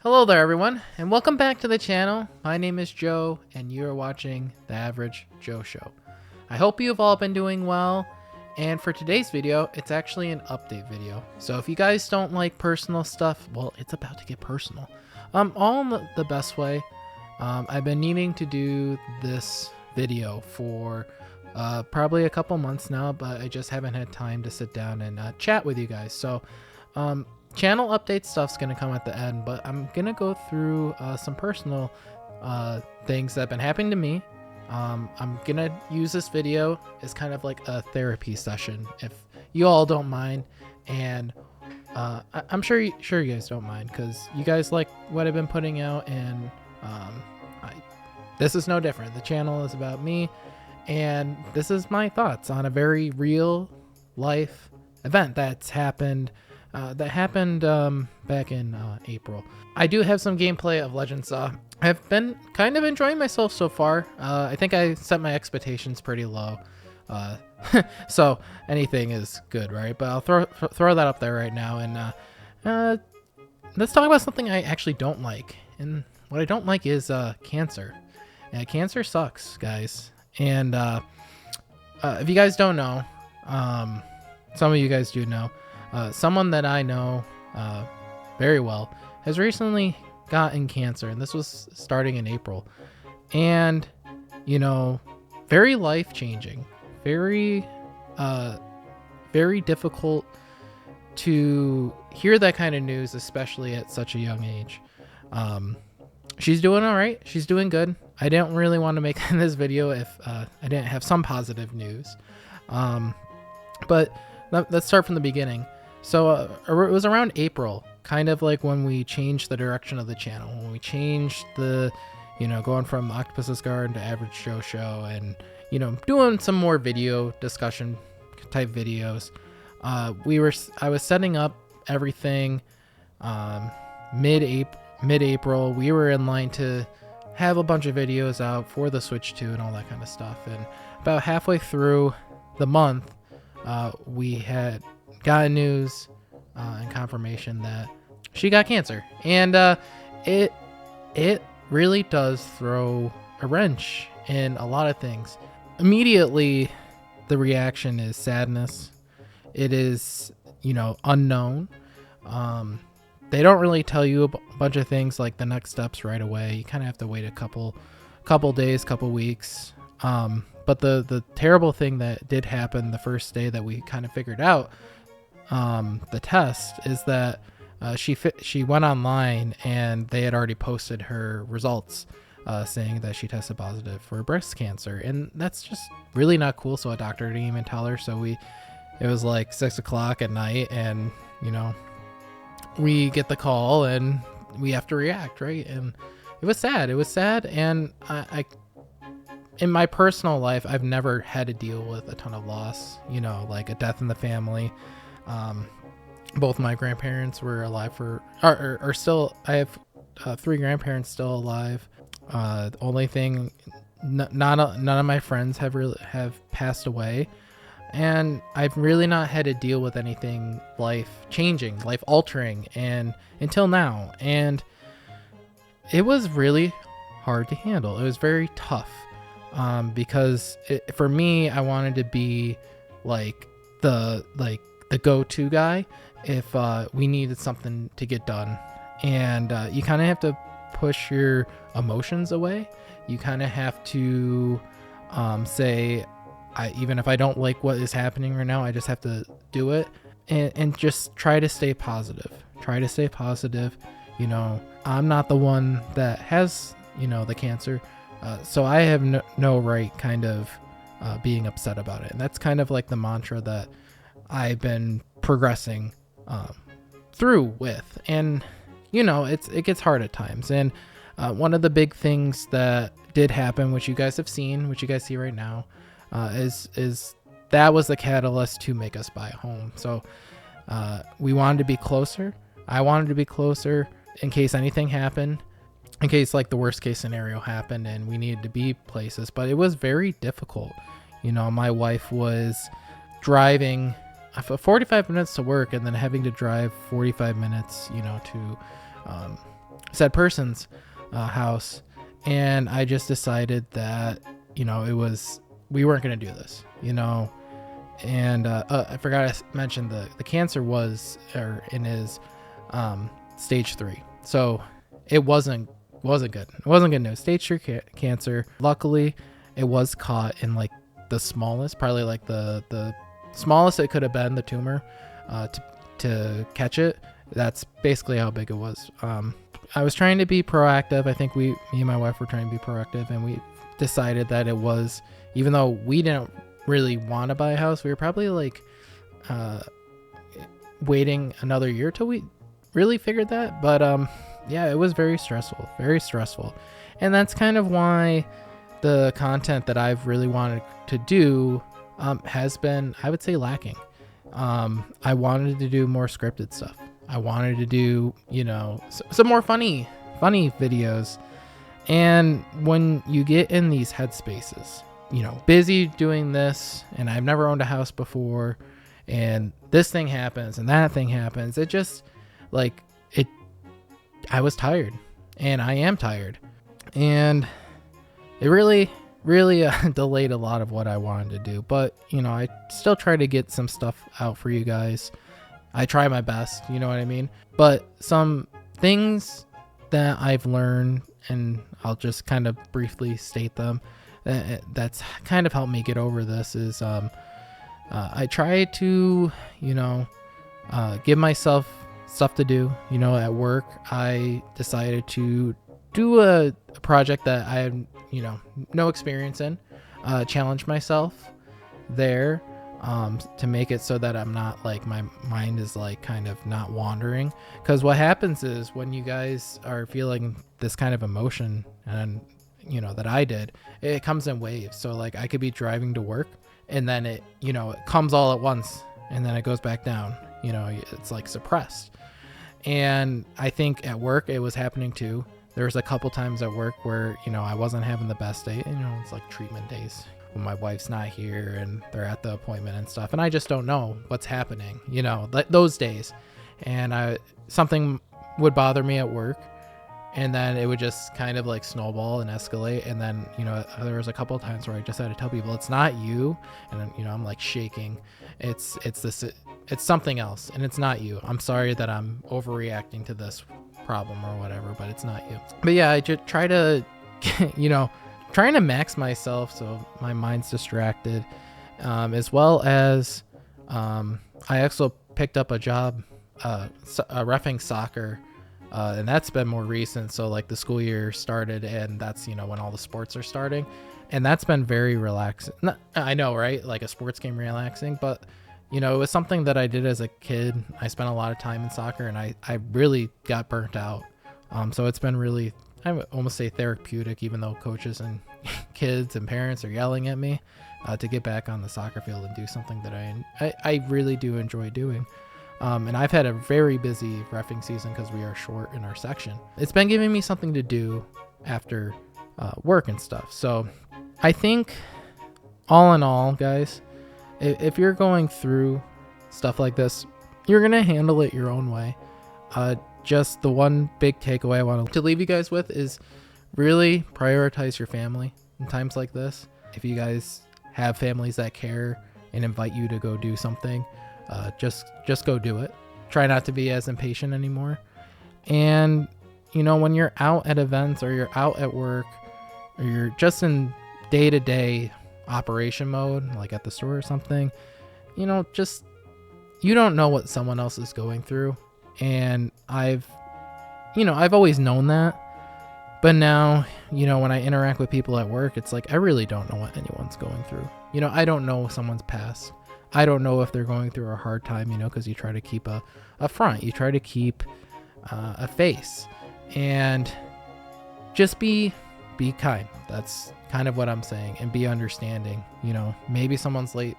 Hello there everyone, and welcome back to the channel. My name is Joe, and you are watching The Average Joe Show. I hope you've all been doing well, and for today's video, it's actually an update video. So if you guys don't like personal stuff, well, it's about to get personal. All in the best way. I've been needing to do this video for probably a couple months now, but I just haven't had time to sit down and chat with you guys. So channel update stuff's gonna come at the end, but I'm gonna go through some personal things that have been happening to me. I'm gonna use this video as kind of like a therapy session, if you all don't mind, and I'm sure you guys don't mind, because you guys like what I've been putting out, and this is no different. The channel is about me, and this is my thoughts on a very real life event that's happened. Back in April. I do have some gameplay of Legends. I've been kind of enjoying myself so far. I think I set my expectations pretty low. So anything is good, right? But I'll throw that up there right now. And let's talk about something I actually don't like. And what I don't like is cancer. Yeah, cancer sucks, guys. And if you guys don't know, some of you guys do know. Someone that I know very well has recently gotten cancer, and this was starting in April. And, you know, very life-changing, very difficult to hear that kind of news, especially at such a young age. She's doing all right. She's doing good. I didn't really want to make this video if I didn't have some positive news. But let's start from the beginning. So it was around April, kind of like when we changed the direction of the channel, when we changed the, going from Octopus's Garden to Average Joe Show, and, doing some more video discussion type videos. I was setting up everything mid-April. We were in line to have a bunch of videos out for the Switch 2 and all that kind of stuff. And about halfway through the month, we had gotten news and confirmation that she got cancer, and it really does throw a wrench in a lot of things. Immediately, the reaction is sadness. It is, unknown. They don't really tell you a bunch of things like the next steps right away. You kind of have to wait a couple days, couple weeks. But the terrible thing that did happen the first day that we kind of figured out the test is that she went online, and they had already posted her results saying that she tested positive for breast cancer, and that's just really not cool. So a doctor didn't even tell her. So it was like 6 o'clock at night, and we get the call and we have to react, right? And it was sad. And I in my personal life, I've never had to deal with a ton of loss, like a death in the family. Both my grandparents were alive are still. I have 3 grandparents still alive. The only thing, none of my friends have passed away, and I've really not had to deal with anything life changing, life altering, and until now. And it was really hard to handle. It was very tough. Because for me, I wanted to be like the go-to guy if we needed something to get done, and you kind of have to push your emotions away. You kind of have to say, even if I don't like what is happening right now, I just have to do it, and just try to stay positive. I'm not the one that has the cancer. So I have no right kind of being upset about it. And that's kind of like the mantra that I've been progressing through with. And, it gets hard at times. And one of the big things that did happen, which you guys have seen, which you guys see right now, is that was the catalyst to make us buy a home. So we wanted to be closer. I wanted to be closer in case anything happened. In case like the worst case scenario happened and we needed to be places. But it was very difficult. My wife was driving 45 minutes to work, and then having to drive 45 minutes, to said person's house, and I just decided that, we weren't going to do this, and I forgot to mention the cancer was in his stage 3, so it wasn't good. It wasn't good news. Stage 3 cancer. Luckily, it was caught in like the smallest, probably like the smallest it could have been, the tumor, to catch it. That's basically how big it was. I was trying to be proactive. I think me and my wife were trying to be proactive, and we decided that it was, even though we didn't really want to buy a house, we were probably like waiting another year till we really figured that. But yeah, it was very stressful, and that's kind of why the content that I've really wanted to do has been, I would say, lacking. I wanted to do more scripted stuff. I wanted to do, some more funny videos. And when you get in these headspaces, busy doing this, and I've never owned a house before, and this thing happens and that thing happens, it just I was tired, and I am tired, and it really delayed a lot of what I wanted to do. But I still try to get some stuff out for you guys. I try my best, you know what I mean? But some things that I've learned, and I'll just kind of briefly state them, that's kind of helped me get over this, is I try to give myself stuff to do. At work, I decided to do a project that I have no experience in, challenge myself there, to make it so that I'm not like, my mind is like kind of not wandering. Because what happens is, when you guys are feeling this kind of emotion, and that I did, it comes in waves. So like, I could be driving to work, and then it comes all at once, and then it goes back down. It's like suppressed. And I think at work it was happening too. There was a couple times at work where I wasn't having the best day. It's like treatment days when my wife's not here and they're at the appointment and stuff, and I just don't know what's happening, those days. And something would bother me at work, and then it would just kind of like snowball and escalate. And then there was a couple of times where I just had to tell people, it's not you. And then I'm like shaking. It's something else, and it's not you. I'm sorry that I'm overreacting to this problem or whatever, but it's not you. But yeah, I just try to trying to max myself so my mind's distracted, as well as I also picked up a job reffing soccer, and that's been more recent. So like, the school year started, and that's when all the sports are starting, and that's been very relaxing. I know, right? Like, a sports game relaxing, but it was something that I did as a kid. I spent a lot of time in soccer, and I really got burnt out. So it's been really, I would almost say, therapeutic, even though coaches and kids and parents are yelling at me, to get back on the soccer field and do something that I really do enjoy doing. And I've had a very busy reffing season because we are short in our section. It's been giving me something to do after work and stuff. So I think, all in all, guys, if you're going through stuff like this, you're going to handle it your own way. Just the one big takeaway I want to leave you guys with is, really prioritize your family in times like this. If you guys have families that care and invite you to go do something, just go do it. Try not to be as impatient anymore. And, when you're out at events, or you're out at work, or you're just in day-to-day operation mode, like at the store or something, you don't know what someone else is going through. And I've always known that, but now, when I interact with people at work, it's like, I really don't know what anyone's going through. I don't know someone's past. I don't know if they're going through a hard time, because you try to keep a front, you try to keep a face, and just be kind. That's kind of what I'm saying. And be understanding. Maybe someone's late,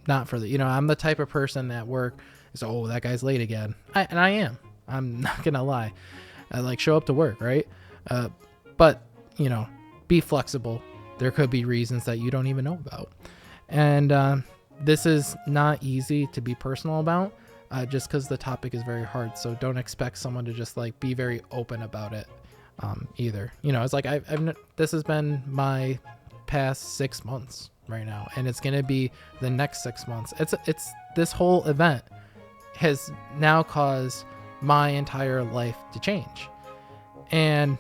not for the, I'm the type of person at work is, oh, that guy's late again. And I am. I'm not gonna lie. I like, show up to work, right? But be flexible. There could be reasons that you don't even know about. And this is not easy to be personal about, just because the topic is very hard. So don't expect someone to just like be very open about it either. You know, it's like this has been my past 6 months right now, and it's gonna be the next 6 months. It's this whole event has now caused my entire life to change, and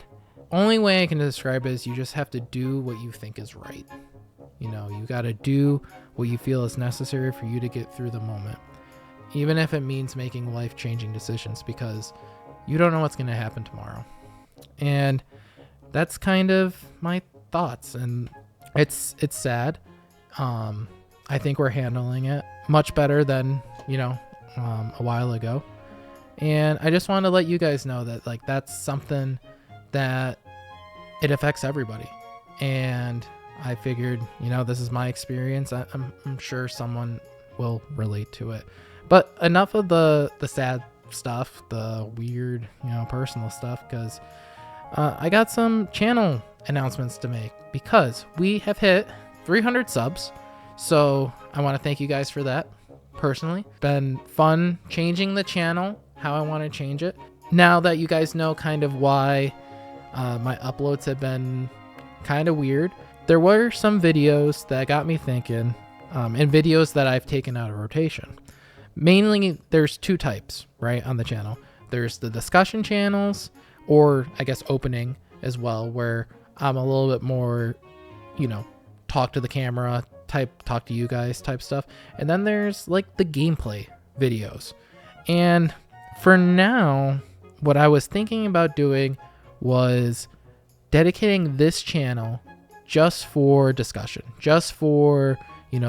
only way I can describe it is you just have to do what you think is right. You know, you got to do what you feel is necessary for you to get through the moment, even if it means making life-changing decisions, because you don't know what's going to happen tomorrow. And that's kind of my thoughts, and it's sad. I think we're handling it much better than, a while ago. And I just want to let you guys know that like that's something that it affects everybody. And I figured, this is my experience. I'm sure someone will relate to it. But enough of the sad stuff, the weird, personal stuff, because I got some channel announcements to make, because we have hit 300 subs. So I want to thank you guys for that personally. Been fun changing the channel, how I want to change it. Now that you guys know kind of why my uploads have been kind of weird, there were some videos that got me thinking, and videos that I've taken out of rotation. Mainly, there's two types, right, on the channel. There's the discussion channels, or I guess opening as well, where I'm a little bit more, talk to the camera type, talk to you guys type stuff. And then there's like the gameplay videos. And for now, what I was thinking about doing was dedicating this channel just for discussion, just for,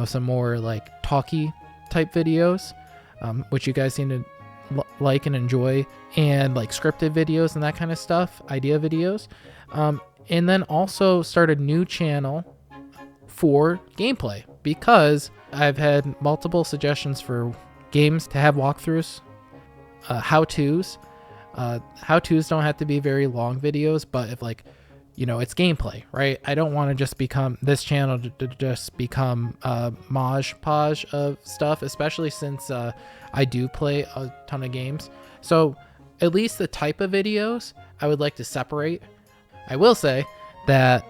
some more like talky type videos, which you guys seem to like and enjoy, and like scripted videos and that kind of stuff, idea videos. And then also start a new channel for gameplay, because I've had multiple suggestions for games to have walkthroughs, how-tos. How-tos don't have to be very long videos, but if like, it's gameplay, right? I don't want to just become this channel to just become a mosh podge of stuff, especially since I do play a ton of games. So at least the type of videos I would like to separate. I will say that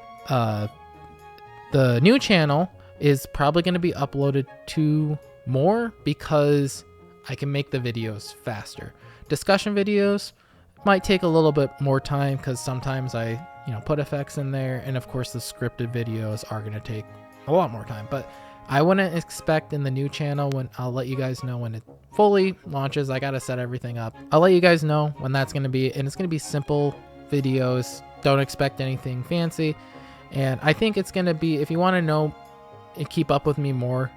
the new channel is probably going to be uploaded to more, because I can make the videos faster. Discussion videos might take a little bit more time, because sometimes I put effects in there, and of course the scripted videos are going to take a lot more time. But I wouldn't expect in the new channel, when I'll let you guys know when it fully launches. I got to set everything up. I'll let you guys know when that's going to be, and it's going to be simple videos. Don't expect anything fancy. And I think it's going to be, if you want to know and keep up with me more,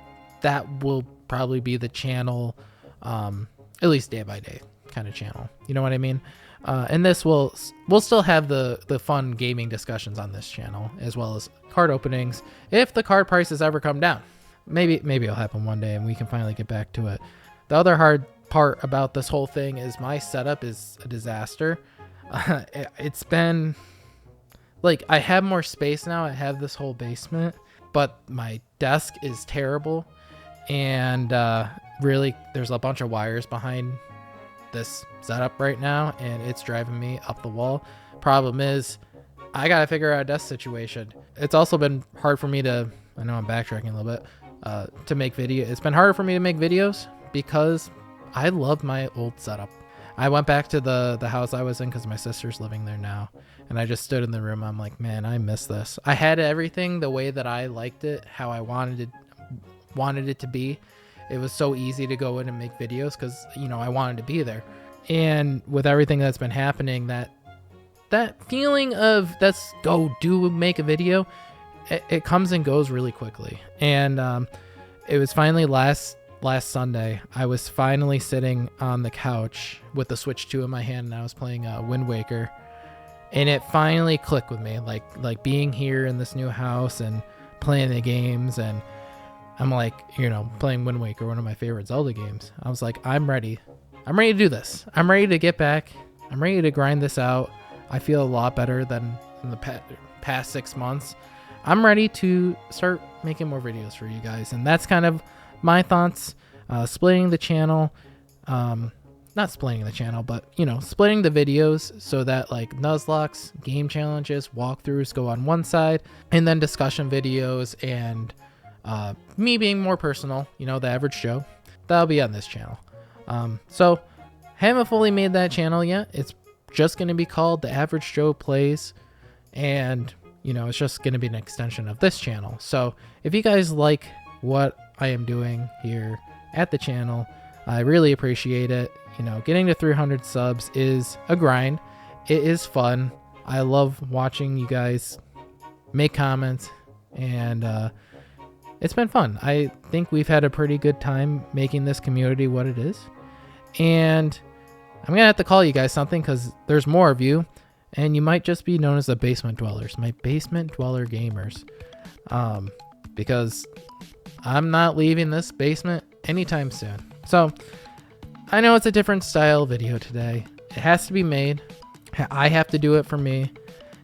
that will probably be the channel, at least day by day kind of channel. You know what I mean? And this we'll still have the fun gaming discussions on this channel, as well as card openings, if the card prices ever come down. Maybe it'll happen one day and we can finally get back to it. The other hard part about this whole thing is my setup is a disaster. It's been like, I have more space now. I have this whole basement, but my desk is terrible. And really, there's a bunch of wires behind this setup right now, and it's driving me up the wall. Problem is, I gotta figure out a desk situation. It's also been hard for me to, I know I'm backtracking a little bit, to make video. It's been harder for me to make videos because I love my old setup. I went back to the house I was in because my sister's living there now, and I just stood in the room. I'm like, man, I miss this. I had everything the way that I liked it, how I wanted it to be. It was so easy to go in and make videos because, I wanted to be there. And with everything that's been happening, that feeling of let's go make a video, it comes and goes really quickly. And it was finally last Sunday, I was finally sitting on the couch with the Switch 2 in my hand, and I was playing Windwaker. And it finally clicked with me, like being here in this new house and playing the games, and I'm like, playing Wind Waker, one of my favorite Zelda games. I was like, I'm ready to do this. I'm ready to get back. I'm ready to grind this out. I feel a lot better than in the past 6 months. I'm ready to start making more videos for you guys. And that's kind of my thoughts. Splitting the channel. not splitting the channel, but you know, splitting the videos so that like Nuzlocke's game challenges, walkthroughs go on one side, and then discussion videos and me being more personal, you know, the average Joe, that'll be on this channel. So haven't fully made that channel yet. It's just going to be called The Average Joe Plays, and you know, it's just going to be an extension of this channel. So if you guys like what I am doing here at the channel, I really appreciate it. You know, getting to 300 subs is a grind. It is fun. I love watching you guys make comments, and it's been fun. I think we've had a pretty good time making this community what it is. And I'm gonna have to call you guys something because there's more of you, and you might just be known as the basement dwellers, my basement dweller gamers, because I'm not leaving this basement anytime soon. So I know it's a different style video today. It has to be made. I have to do it for me,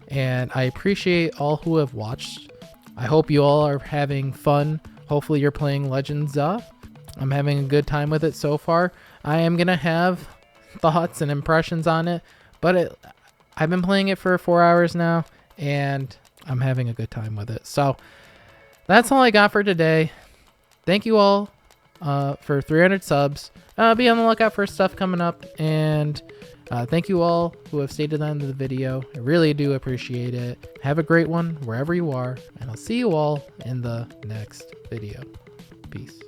and I appreciate all who have watched. I hope you all are having fun. Hopefully you're playing Legends of. I'm having a good time with it so far. I am gonna have thoughts and impressions on it, but I've been playing it for 4 hours now, and I'm having a good time with it. So that's all I got for today. Thank you all for 300 subs. Be on the lookout for stuff coming up, and thank you all who have stayed to the end of the video. I really do appreciate it. Have a great one wherever you are, and I'll see you all in the next video. Peace.